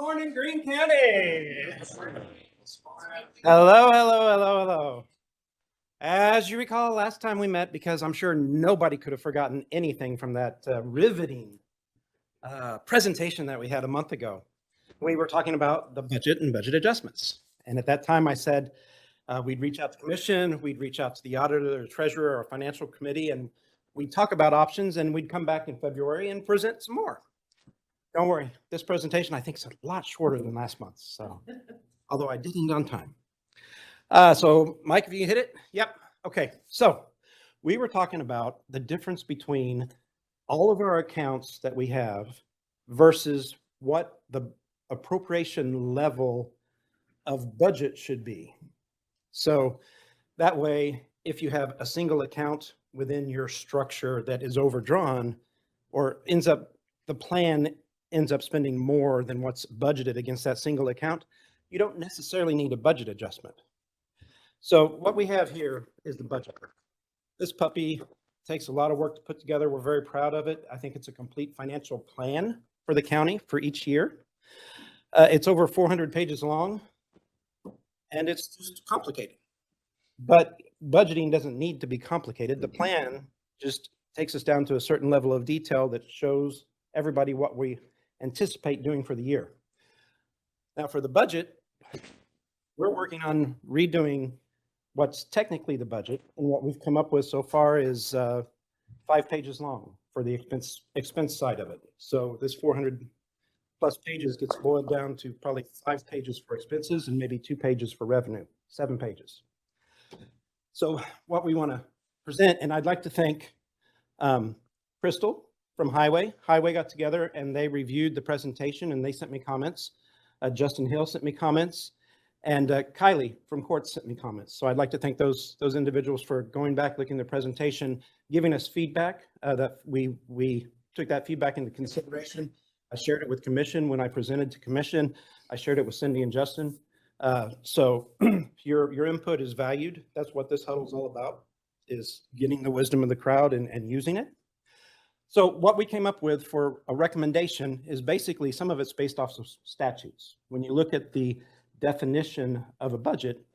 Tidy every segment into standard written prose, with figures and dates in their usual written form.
morning, Greene County. Hello. As you recall, last time we met, because I'm sure nobody could have forgotten anything from that riveting presentation that we had a month ago. We were talking about the budget and budget adjustments. And at that time, I said we'd reach out to the commission, we'd reach out to the auditor, the treasurer, or financial committee, and we'd talk about options, and we'd come back in February and present some more. Don't worry, this presentation I think is a lot shorter than last month's, so although I did end on time. So Mike, if you hit it, yep. Okay, so we were talking about the difference between all of our accounts that we have versus what the appropriation level of budget should be. So that way, if you have a single account within your structure that is overdrawn or the plan ends up spending more than what's budgeted against that single account, you don't necessarily need a budget adjustment. So what we have here is the budget. This puppy takes a lot of work to put together. We're very proud of it. I think it's a complete financial plan for the county for each year. It's over 400 pages long, and it's just complicated. But budgeting doesn't need to be complicated. The plan just takes us down to a certain level of detail that shows everybody what we anticipate doing for the year. Now for the budget, we're working on redoing what's technically the budget, and what we've come up with so far is 5 pages long for the expense side of it. So this 400 plus pages gets boiled down to probably 5 pages for expenses and maybe 2 pages for revenue, 7 pages. So what we want to present, and I'd like to thank Crystal from Highway. Highway got together and they reviewed the presentation and they sent me comments. Justin Hill sent me comments, and Kylie from Court sent me comments. So I'd like to thank those individuals for going back, looking at the presentation, giving us feedback. That we took that feedback into consideration. I shared it with commission when I presented to commission. I shared it with Cindy and Justin. So your input is valued. That's what this huddle is all about, is getting the wisdom of the crowd and using it. So what we came up with for a recommendation is basically some of it's based off of statutes. When you look at the definition of a budget,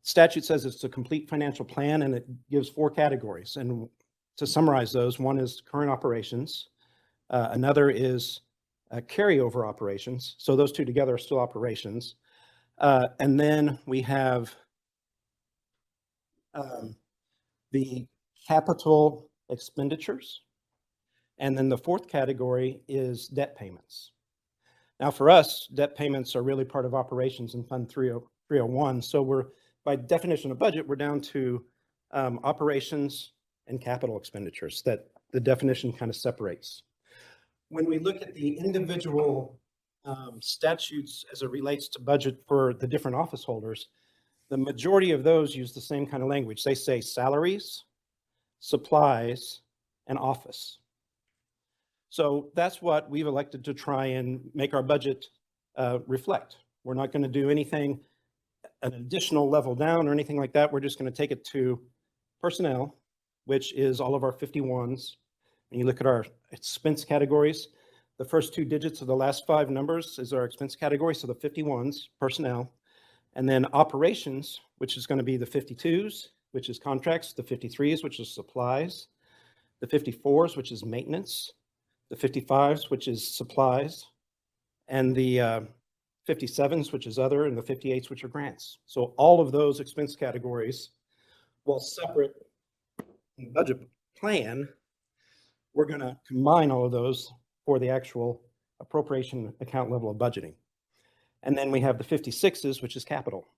statute says it's a complete financial plan, and it gives 4 categories. And to summarize those, one is current operations, another is carryover operations. So those two together are still operations. And then we have the capital expenditures. And then the 4th category is debt payments. Now for us, debt payments are really part of operations in Fund 301. So we're, by definition of budget, we're down to operations and capital expenditures that the definition kind of separates. When we look at the individual statutes as it relates to budget for the different office holders, the majority of those use the same kind of language. They say salaries, supplies, and office. So that's what we've elected to try and make our budget reflect. We're not going to do anything, an additional level down or anything like that. We're just going to take it to personnel, which is all of our 51s. And you look at our expense categories, the first 2 digits of the last 5 numbers is our expense category. So the 51s, personnel, and then operations, which is going to be the 52s, which is contracts, the 53s, which is supplies, the 54s, which is maintenance, the 55s, which is supplies, and the 57s, which is other, and the 58s, which are grants. So all of those expense categories, while separate in the budget plan, we're going to combine all of those for the actual appropriation account level of budgeting. And then we have the 56s, which is capital.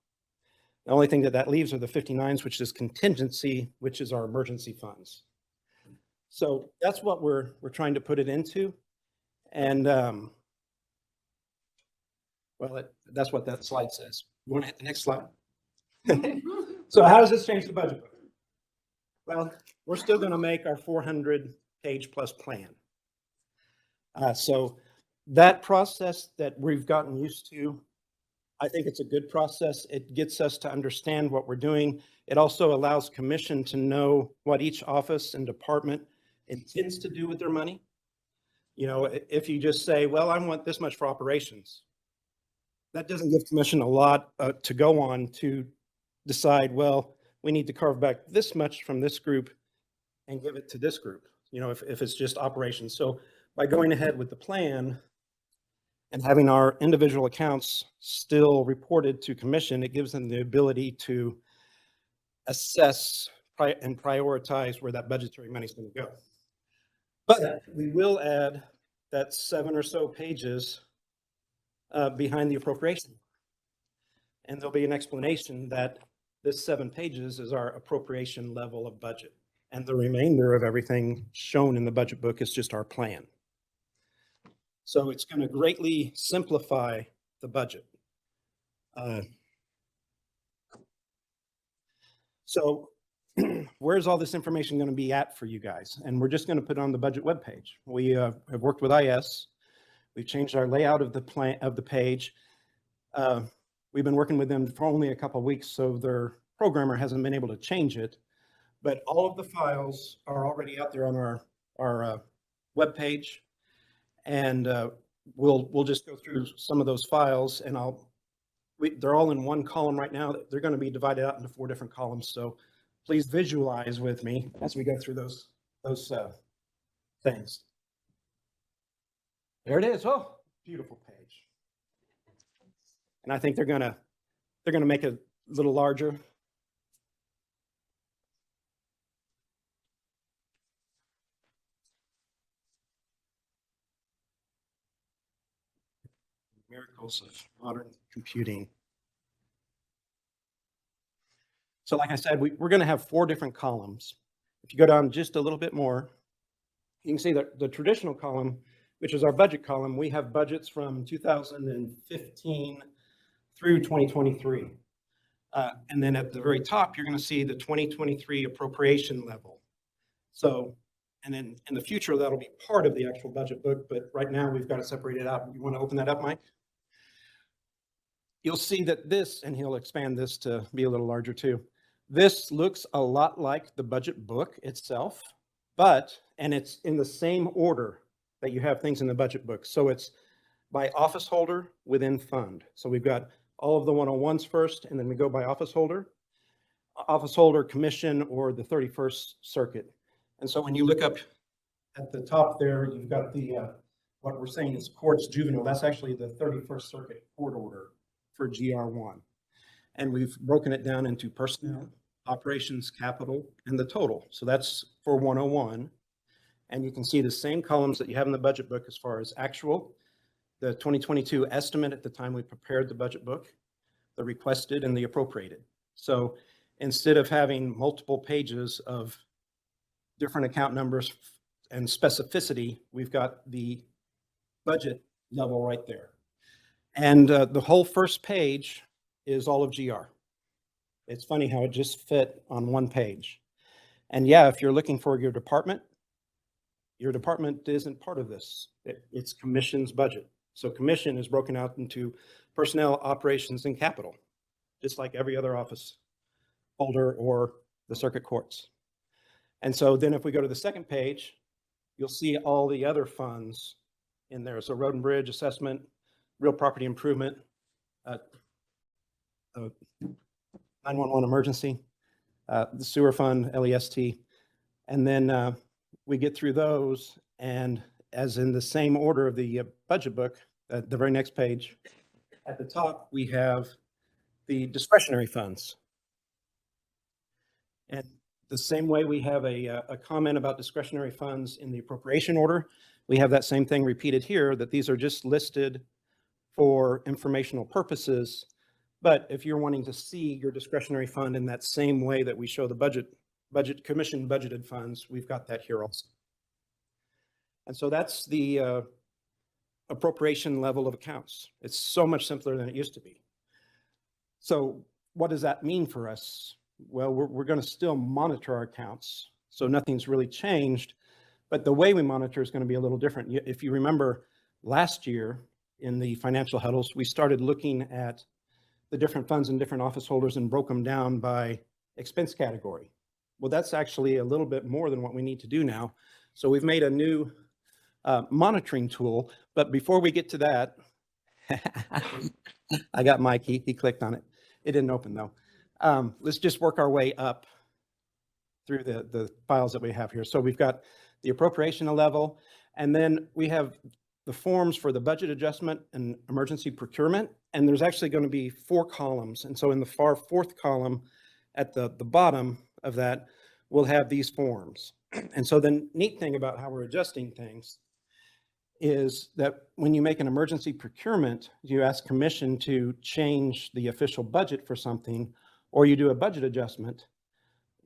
The only thing that leaves are the 59s, which is contingency, which is our emergency funds. So that's what we're trying to put it into. And well, that's what that slide says. You want to hit the next slide? So how does this change the budget book? Well, we're still going to make our 400-page plus plan. So that process that we've gotten used to, I think it's a good process. It gets us to understand what we're doing. It also allows commission to know what each office and department intends to do with their money. You know, if you just say, well, I want this much for operations, that doesn't give commission a lot to go on to decide, well, we need to carve back this much from this group and give it to this group, if it's just operations. So by going ahead with the plan and having our individual accounts still reported to commission, it gives them the ability to assess and prioritize where that budgetary money is going to go. But we will add that 7 or so pages behind the appropriation. And there'll be an explanation that this 7 pages is our appropriation level of budget. And the remainder of everything shown in the budget book is just our plan. So it's going to greatly simplify the budget. So where's all this information going to be at for you guys? And we're just going to put it on the budget webpage. We have worked with IS. We've changed our layout of the page. We've been working with them for only a couple of weeks, so their programmer hasn't been able to change it. But all of the files are already out there on our webpage, and we'll just go through some of those files, and they're all in one column right now. They're going to be divided out into 4 different columns. So please visualize with me as we go through those things. There it is. Oh, beautiful page. And I think they're gonna make it a little larger. Miracles of modern computing. So like I said, we're going to have 4 different columns. If you go down just a little bit more, you can see that the traditional column, which is our budget column, we have budgets from 2015 through 2023. And then at the very top, you're going to see the 2023 appropriation level. So, and then in the future, that'll be part of the actual budget book, but right now we've got to separate it out. You want to open that up, Mike? You'll see that this, and he'll expand this to be a little larger too. This looks a lot like the budget book itself, and it's in the same order that you have things in the budget book. So it's by office holder within fund. So we've got all of the 101s first, and then we go by office holder, commission, or the 31st Circuit. And so when you look up at the top there, you've got the, what we're saying is courts juvenile. That's actually the 31st Circuit court order for GR1. And we've broken it down into personnel, operations, capital, and the total. So that's for 101. And you can see the same columns that you have in the budget book as far as actual, the 2022 estimate at the time we prepared the budget book, the requested, and the appropriated. So instead of having multiple pages of different account numbers and specificity, we've got the budget level right there. And the whole first page is all of GR. It's funny how it just fit on one page. And yeah, if you're looking for your department isn't part of this. It's commission's budget. So commission is broken out into personnel, operations, and capital, just like every other office holder or the circuit courts. And so then if we go to the second page, you'll see all the other funds in there. So road and bridge assessment, real property improvement, 911 emergency, the sewer fund, LEST. And then we get through those, and as in the same order of the budget book, the very next page, at the top, we have the discretionary funds. And the same way we have a comment about discretionary funds in the appropriation order, we have that same thing repeated here, that these are just listed for informational purposes. But if you're wanting to see your discretionary fund in that same way that we show the budget commission budgeted funds, we've got that here also. And so that's the appropriation level of accounts. It's so much simpler than it used to be. So what does that mean for us? Well, we're going to still monitor our accounts, so nothing's really changed, but the way we monitor is going to be a little different. If you remember last year in the financial huddles, we started looking at the different funds and different office holders and broke them down by expense category. Well, that's actually a little bit more than what we need to do now. So we've made a new monitoring tool, but before we get to that, I got Mike, he clicked on it. It didn't open though. Let's just work our way up through the files that we have here. So we've got the appropriation level, and then we have the forms for the budget adjustment and emergency procurement. And there's actually going to be 4 columns. And so in the far 4th column at the bottom of that, we'll have these forms. And so the neat thing about how we're adjusting things is that when you make an emergency procurement, you ask commission to change the official budget for something, or you do a budget adjustment,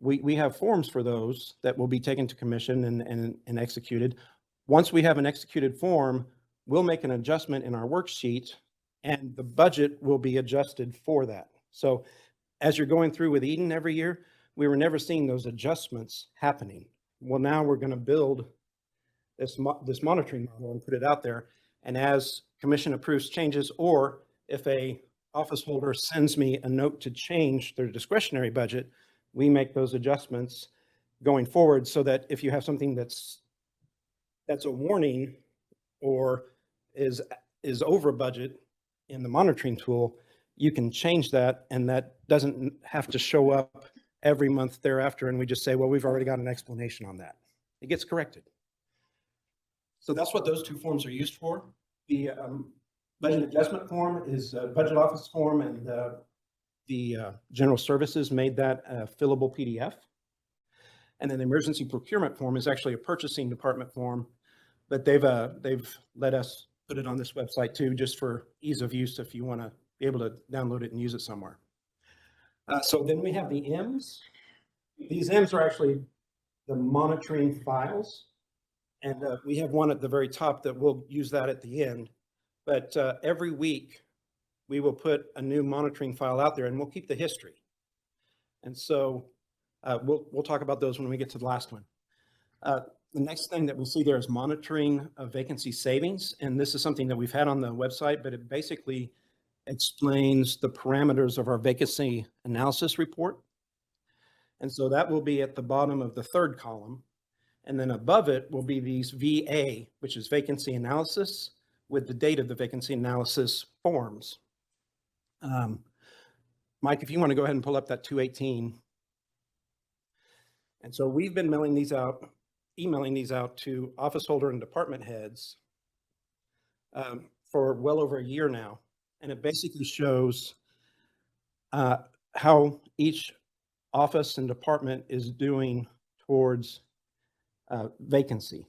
we have forms for those that will be taken to commission and executed. Once we have an executed form, we'll make an adjustment in our worksheet, and the budget will be adjusted for that. So as you're going through with Eden every year, we were never seeing those adjustments happening. Well, now we're going to build this monitoring model and put it out there. And as commission approves changes, or if a office holder sends me a note to change their discretionary budget, we make those adjustments going forward, so that if you have something that's a warning or is over budget in the monitoring tool, you can change that, and that doesn't have to show up every month thereafter, and we just say, well, we've already got an explanation on that. It gets corrected. So that's what those 2 forms are used for. The budget adjustment form is a budget office form, and the general services made that a fillable PDF. And then the emergency procurement form is actually a purchasing department form, but they've let us put it on this website too, just for ease of use if you want to be able to download it and use it somewhere. So then we have the M's. These M's are actually the monitoring files. And we have one at the very top that we'll use that at the end. But every week, we will put a new monitoring file out there, and we'll keep the history. And so we'll talk about those when we get to the last one. The next thing that we see there is monitoring of vacancy savings. And this is something that we've had on the website, but it basically explains the parameters of our vacancy analysis report. And so that will be at the bottom of the 3rd column. And then above it will be these VA, which is vacancy analysis, with the date of the vacancy analysis forms. Mike, if you want to go ahead and pull up that 218. And so we've been emailing these out to office holder and department heads for well over a year now. And it basically shows how each office and department is doing towards vacancy.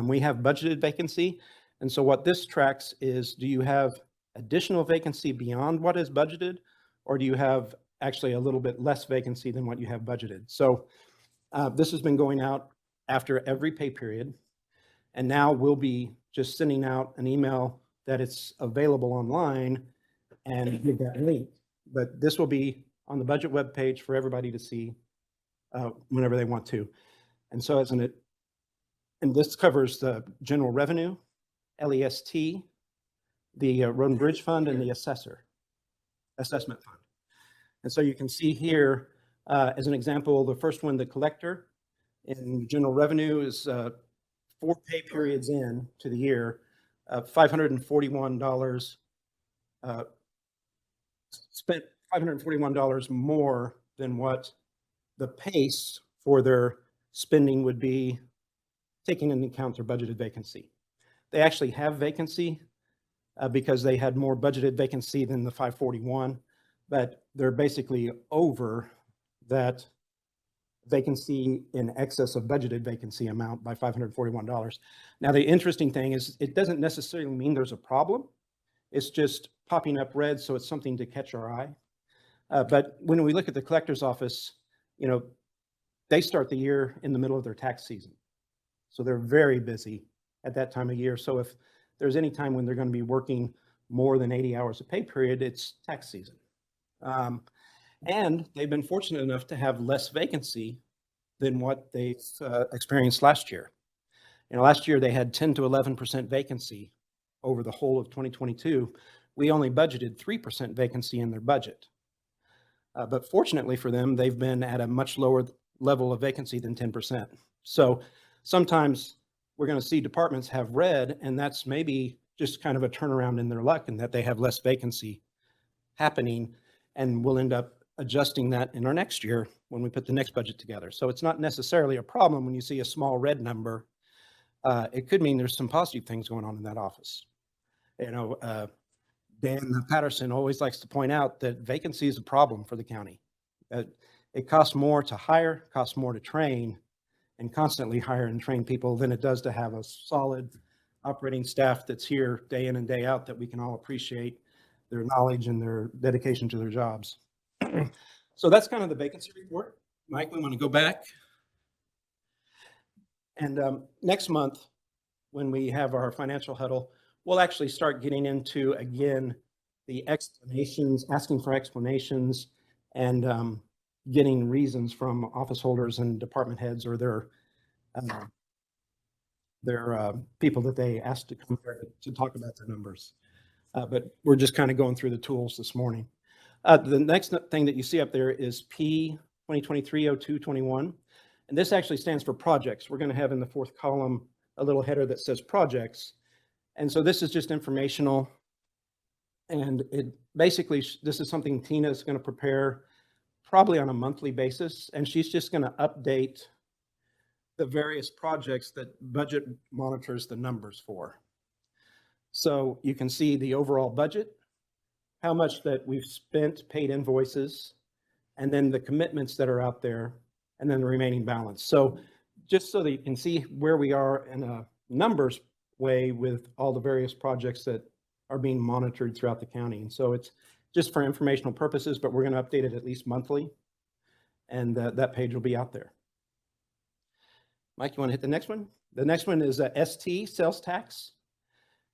We have budgeted vacancy. And so what this tracks is, do you have additional vacancy beyond what is budgeted, or do you have actually a little bit less vacancy than what you have budgeted? So this has been going out after every pay period. And now we'll be just sending out an email that it's available online and give that link. But this will be on the budget webpage for everybody to see whenever they want to. And so and this covers the general revenue, LEST, the Road and Bridge Fund, and the assessment fund. And so you can see here, as an example, the first one, the collector in general revenue, is 4 pay periods in to the year, $541, spent $541 more than what the pace for their spending would be, taking into account their budgeted vacancy. They actually have vacancy because they had more budgeted vacancy than the 541, but they're basically over that vacancy in excess of budgeted vacancy amount by $541. Now, the interesting thing is it doesn't necessarily mean there's a problem. It's just popping up red, so it's something to catch our eye. But when we look at the collector's office, they start the year in the middle of their tax season. So they're very busy at that time of year. So if there's any time when they're going to be working more than 80 hours a pay period, it's tax season. And they've been fortunate enough to have less vacancy than what they've experienced last year. Last year they had 10 to 11% vacancy over the whole of 2022. We only budgeted 3% vacancy in their budget. But fortunately for them, they've been at a much lower level of vacancy than 10%. So sometimes we're going to see departments have red, and that's maybe just kind of a turnaround in their luck, and that they have less vacancy happening, and we'll end up adjusting that in our next year when we put the next budget together. So it's not necessarily a problem when you see a small red number. It could mean there's some positive things going on in that office. Dan Patterson always likes to point out that vacancy is a problem for the county. It costs more to hire, costs more to train, and constantly hire and train people than it does to have a solid operating staff that's here day in and day out that we can all appreciate their knowledge and their dedication to their jobs. So that's kind of the vacancy report. Mike, we want to go back. And next month, when we have our financial huddle, we'll actually start getting into, again, the explanations, asking for explanations, and getting reasons from office holders and department heads or their people that they asked to come here to talk about their numbers. But we're just kind of going through the tools this morning. The next thing that you see up there is P 2023-02-21. And this actually stands for projects. We're going to have in the fourth column a little header that says projects. And so this is just informational. And it basically, this is something Tina is going to prepare probably on a monthly basis. And she's just going to update the various projects that budget monitors the numbers for. So you can see the overall budget, how much that we've spent, paid invoices, and then the commitments that are out there, and then the remaining balance. So just so that you can see where we are in a numbers way with all the various projects that are being monitored throughout the county. And so it's just for informational purposes, but we're going to update it at least monthly, and that page will be out there. Mike, you want to hit the next one? The next one is ST, sales tax.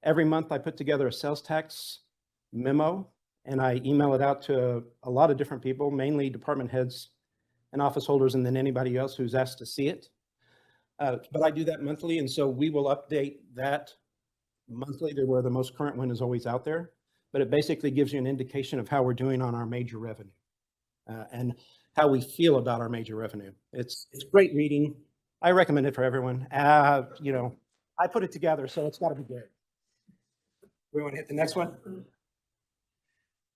Every month I put together a sales tax memo, and I email it out to a lot of different people, mainly department heads and office holders, and then anybody else who's asked to see it. But I do that monthly, and so we will update that monthly to where the most current one is always out there. But it basically gives you an indication of how we're doing on our major revenue and how we feel about our major revenue. It's great reading. I recommend it for everyone. I put it together, so it's got to be good. We want to hit the next one.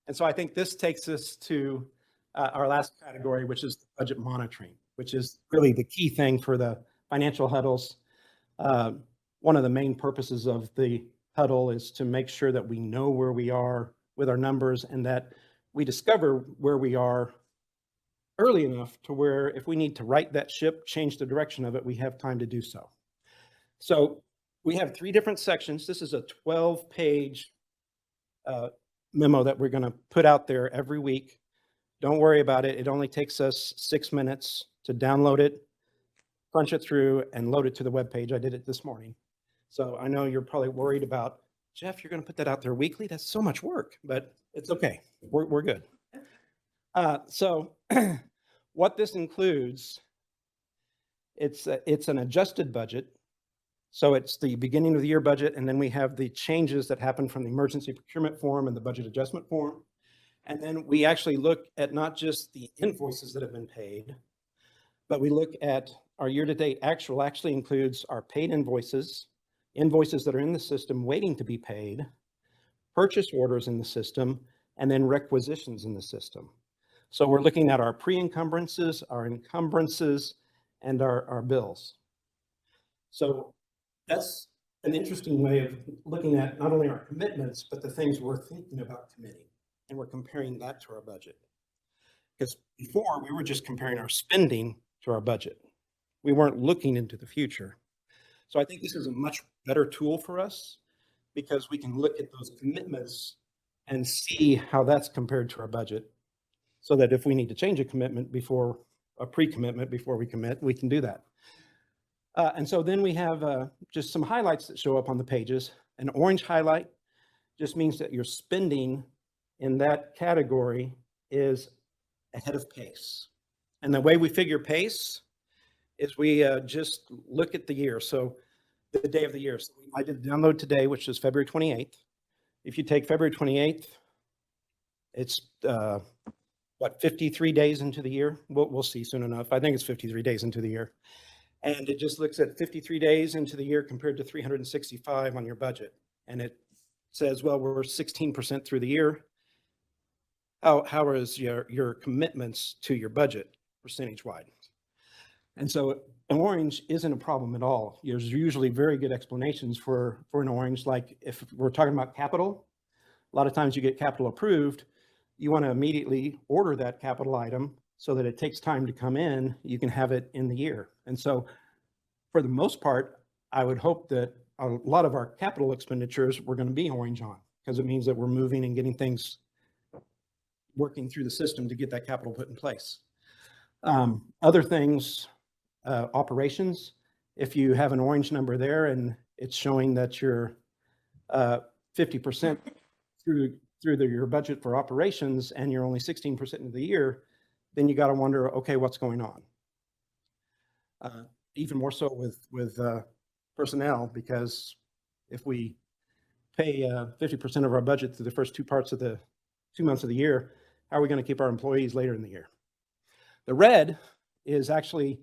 And so I think this takes us to our last category, which is budget monitoring, which is really the key thing for the financial huddles. One of the main purposes of the huddle is to make sure that we know where we are with our numbers and that we discover where we are early enough to where if we need to right that ship, change the direction of it, we have time to do so. So we have 3 different sections. This is a 12-page memo that we're going to put out there every week. Don't worry about it. It only takes us 6 minutes to download it, punch it through, and load it to the web page. I did it this morning. So I know you're probably worried about, Jeff, you're going to put that out there weekly? That's so much work, but it's okay. We're good. So what this includes, it's an adjusted budget. So it's the beginning of the year budget, and then we have the changes that happen from the emergency procurement form and the budget adjustment form. And then we actually look at not just the invoices that have been paid, but we look at our year-to-date actual actually includes our paid invoices, invoices that are in the system waiting to be paid, purchase orders in the system, and then requisitions in the system. So we're looking at our pre-encumbrances, our encumbrances, and our bills. So that's an interesting way of looking at not only our commitments, but the things we're thinking about committing. And we're comparing that to our budget. Because before, we were just comparing our spending to our budget. We weren't looking into the future. So I think this is a much better tool for us because we can look at those commitments and see how that's compared to our budget so that if we need to change a commitment before a pre-commitment before we commit, we can do that. And so then we have just some highlights that show up on the pages. An orange highlight just means that your spending in that category is ahead of pace. And the way we figure pace is we just look at the year. So the day of the year. So I did the download today, which is February 28th. If you take February 28th, it's 53 days into the year? We'll see soon enough. I think it's 53 days into the year. And it just looks at 53 days into the year compared to 365 on your budget. And it says, well, we're 16% through the year. how is your commitments to your budget percentage wide? And so an orange isn't a problem at all. There's usually very good explanations for an orange. Like if we're talking about capital, a lot of times you get capital approved, you want to immediately order that capital item so that it takes time to come in, you can have it in the year. And so for the most part, I would hope that a lot of our capital expenditures we're going to be orange on, because it means that we're moving and getting things working through the system to get that capital put in place. Other things, operations, if you have an orange number there and it's showing that you're 50% through your budget for operations and you're only 16% of the year, then you got to wonder, okay, what's going on? Even more so with personnel, because if we pay 50% of our budget through the first 2 months of the year, how are we going to keep our employees later in the year? The red is actually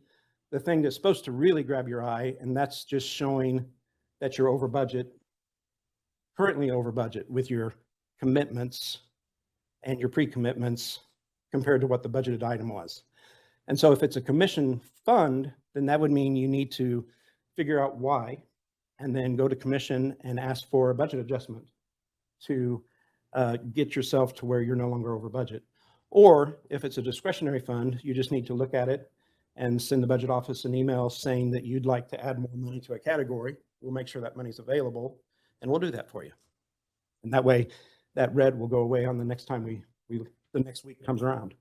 the thing that's supposed to really grab your eye, and that's just showing that you're over budget, currently over budget with your commitments and your pre-commitments compared to what the budgeted item was. And so if it's a commission fund, then that would mean you need to figure out why, and then go to commission and ask for a budget adjustment to get yourself to where you're no longer over budget. Or if it's a discretionary fund, you just need to look at it and send the budget office an email saying that you'd like to add more money to a category. We'll make sure that money's available, and we'll do that for you. And that way, that red will go away on the next time the next week comes around.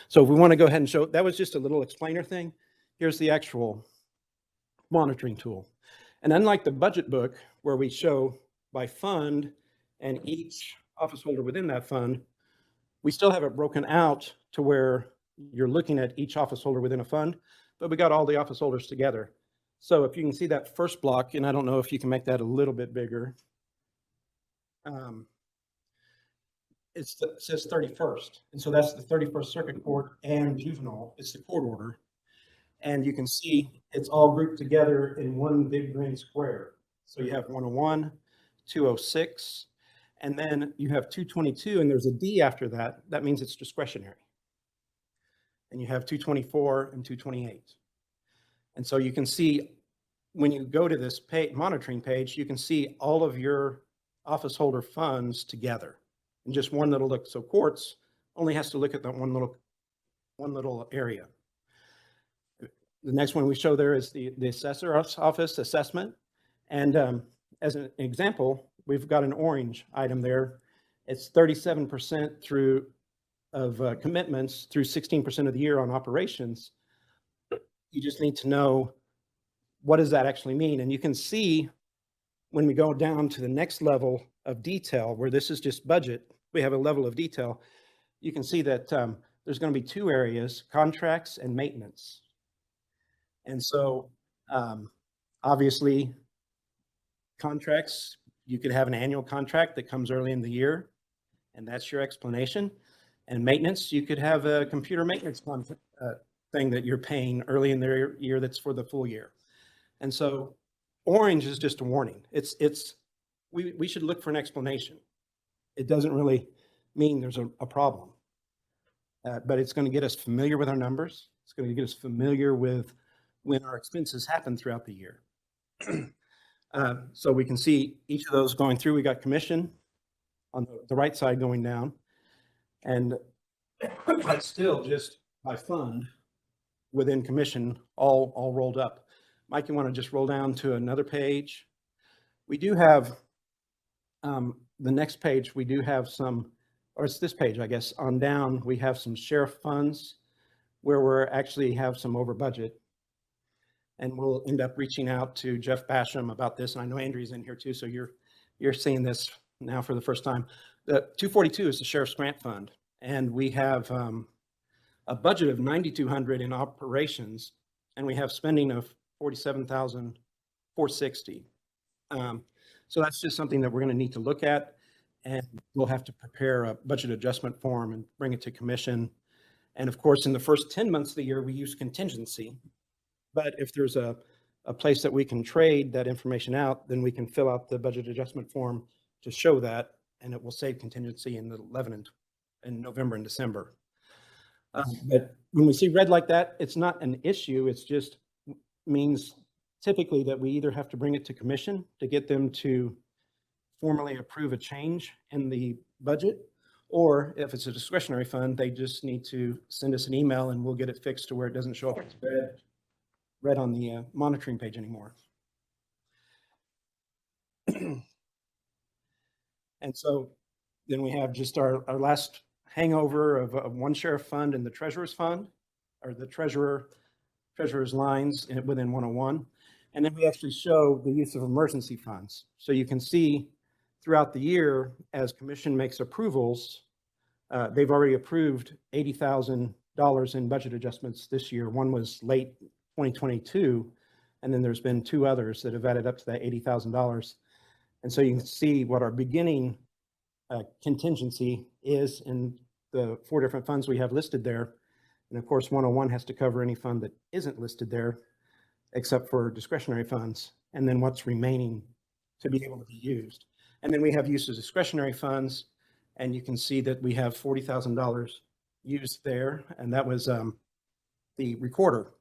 So if we want to go ahead and show, that was just a little explainer thing. Here's the actual monitoring tool. And unlike the budget book, where we show by fund and each office holder within that fund, we still have it broken out to where you're looking at each office holder within a fund, but we got all the office holders together. So if you can see that first block, and I don't know if you can make that a little bit bigger, it says 31st. And so that's the 31st Circuit Court and juvenile. It's the court order. And you can see it's all grouped together in one big green square. So you have 101, 206, and then you have 222, and there's a D after that. That means it's discretionary. And you have 224 and 228. And so you can see when you go to this monitoring page, you can see all of your office holder funds together in just one little look. So courts only has to look at that one little area. The next one we show there is the assessor's office assessment. And as an example, we've got an orange item there. It's 37% through of commitments through 16% of the year on operations. You just need to know, what does that actually mean? And you can see when we go down to the next level of detail, where this is just budget, we have a level of detail. You can see that there's going to be 2 areas, contracts and maintenance. And so obviously contracts, you could have an annual contract that comes early in the year, and that's your explanation. And maintenance, you could have a computer maintenance thing that you're paying early in the year that's for the full year. And so orange is just a warning. We should look for an explanation. It doesn't really mean there's a problem, but it's going to get us familiar with our numbers. It's going to get us familiar with when our expenses happen throughout the year. So we can see each of those going through. We got commission on the right side going down, and that's still just by fund within commission, all rolled up. Mike, you want to just roll down to another page? We do have the next page. We do have some, or it's this page, I guess. On down, we have some sheriff funds where we're actually have some over budget. And we'll end up reaching out to Jeff Basham about this. And I know Andrew's in here too, so you're seeing this now for the first time. The 242 is the Sheriff's Grant Fund, and we have a budget of $9,200 in operations, and we have spending of $47,460. So that's just something that we're going to need to look at, and we'll have to prepare a budget adjustment form and bring it to commission. And of course, in the first 10 months of the year, we use contingency. But if there's a place that we can trade that information out, then we can fill out the budget adjustment form to show that, and it will save contingency in the 11 and in November and December. But when we see red like that, it's not an issue. It's just means typically that we either have to bring it to commission to get them to formally approve a change in the budget, or if it's a discretionary fund, they just need to send us an email and we'll get it fixed to where it doesn't show up as red on the monitoring page anymore. And so then we have just our last hangover of one sheriff fund and the treasurer's fund, or the treasurer's lines within 101. And then we actually show the use of emergency funds. So you can see throughout the year, as commission makes approvals, they've already approved $80,000 in budget adjustments this year. One was late 2022, and then there's been two others that have added up to that $80,000. And so you can see what our beginning contingency is in the 4 different funds we have listed there. And of course, 101 has to cover any fund that isn't listed there, except for discretionary funds, and then what's remaining to be able to be used. And then we have use of discretionary funds, and you can see that we have $40,000 used there, and that was the recorder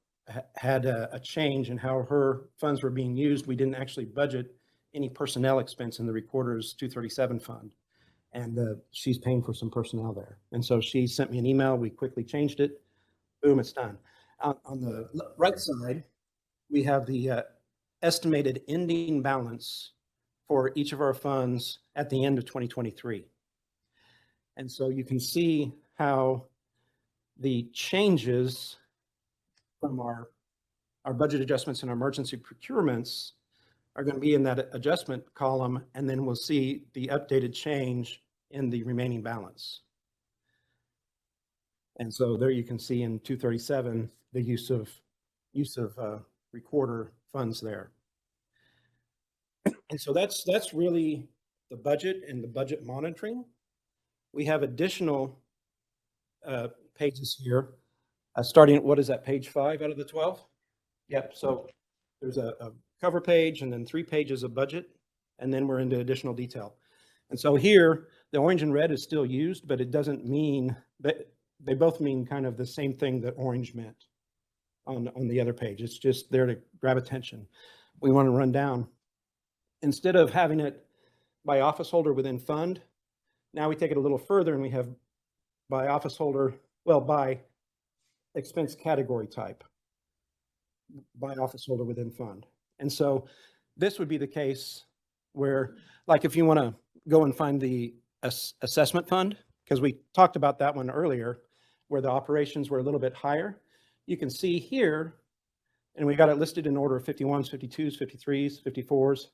had a change in how her funds were being used. We didn't actually budget any personnel expense in the recorder's 237 fund, and she's paying for some personnel there. And so she sent me an email. We quickly changed it. Boom, it's done. On the right side, we have the estimated ending balance for each of our funds at the end of 2023. And so you can see how the changes from our budget adjustments and emergency procurements are going to be in that adjustment column, and then we'll see the updated change in the remaining balance. And so there you can see in 237 the use of recorder funds there. And so that's really the budget and the budget monitoring. We have additional pages here, starting at, what is that, page 5 out of the 12? Yep. So there's a cover page and then 3 pages of budget, and then we're into additional detail. And so here, the orange and red is still used, but it doesn't mean that they both mean kind of the same thing that orange meant on the other page. It's just there to grab attention. We want to run down. Instead of having it by office holder within fund, now we take it a little further and we have by office holder, well, by expense category type, by office holder within fund. And so this would be the case where, like, if you want to go and find the assessment fund, because we talked about that one earlier, where the operations were a little bit higher, you can see here, and we got it listed in order of 51s, 52s, 53s, 54s.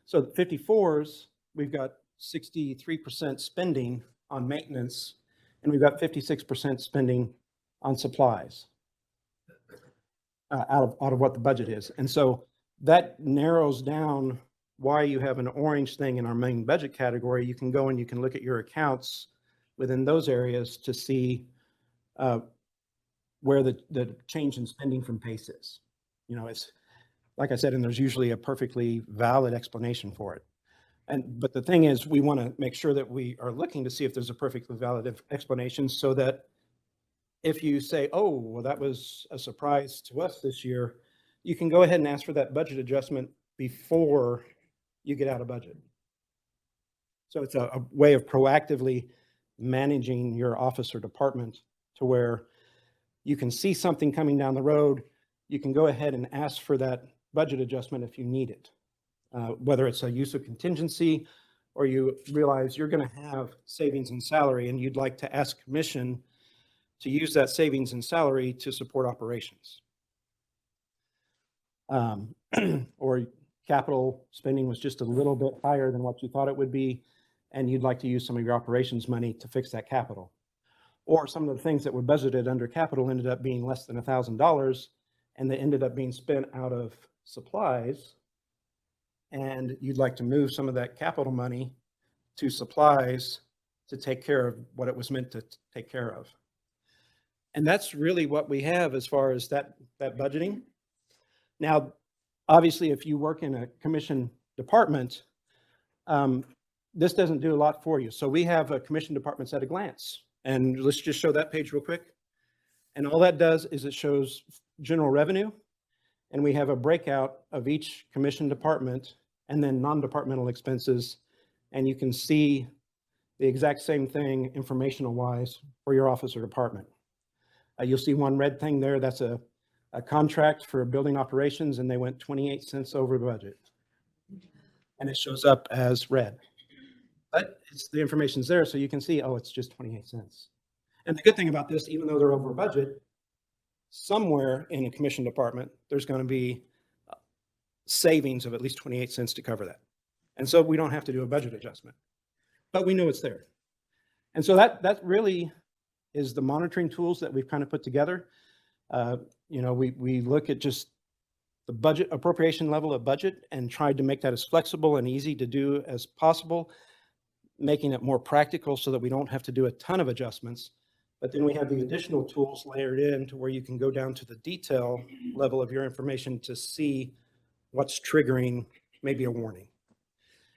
So the 54s, we've got 63% spending on maintenance, and we've got 56% spending on supplies out of what the budget is. And so that narrows down why you have an orange thing in our main budget category. You can go and you can look at your accounts within those areas to see where the change in spending from PACE is. You know, it's like I said, and there's usually a perfectly valid explanation for it. But the thing is, we want to make sure that we are looking to see if there's a perfectly valid explanation, so that if you say, oh, well, that was a surprise to us this year, you can go ahead and ask for that budget adjustment before you get out of budget. So it's a way of proactively managing your office or department to where you can see something coming down the road. You can go ahead and ask for that budget adjustment if you need it, whether it's a use of contingency or you realize you're going to have savings in salary and you'd like to ask commission to use that savings in salary to support operations. Or capital spending was just a little bit higher than what you thought it would be, and you'd like to use some of your operations money to fix that capital. Or some of the things that were budgeted under capital ended up being less than $1,000, and they ended up being spent out of supplies, and you'd like to move some of that capital money to supplies to take care of what it was meant to take care of. And that's really what we have as far as that budgeting. Now, obviously, if you work in a commission department, this doesn't do a lot for you. So we have a commission departments at a glance. And let's just show that page real quick. And all that does is it shows general revenue, and we have a breakout of each commission department and then non-departmental expenses. And you can see the exact same thing informational wise for your office or department. You'll see one red thing there. That's a contract for building operations, and they went 28 cents over budget. And it shows up as red. But the information's there, so you can see, oh, it's just 28 cents. And the good thing about this, even though they're over budget, somewhere in a commission department, there's going to be savings of at least 28 cents to cover that. And so we don't have to do a budget adjustment, but we know it's there. And so that really is the monitoring tools that we've kind of put together. We look at just the budget appropriation level of budget and tried to make that as flexible and easy to do as possible, making it more practical so that we don't have to do a ton of adjustments. But then we have the additional tools layered in to where you can go down to the detail level of your information to see what's triggering maybe a warning.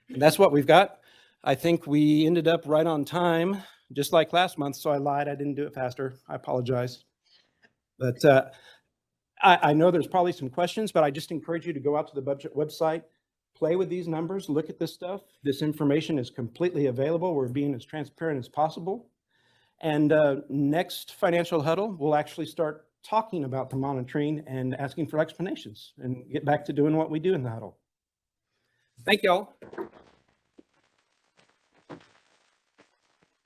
And that's what we've got. I think we ended up right on time, just like last month. So I lied. I didn't do it faster. I apologize. But I know there's probably some questions, but I just encourage you to go out to the budget website, play with these numbers, look at this stuff. This information is completely available. We're being as transparent as possible. And next Financial Huddle, we'll actually start talking about the monitoring and asking for explanations and get back to doing what we do in the huddle. Thank you all.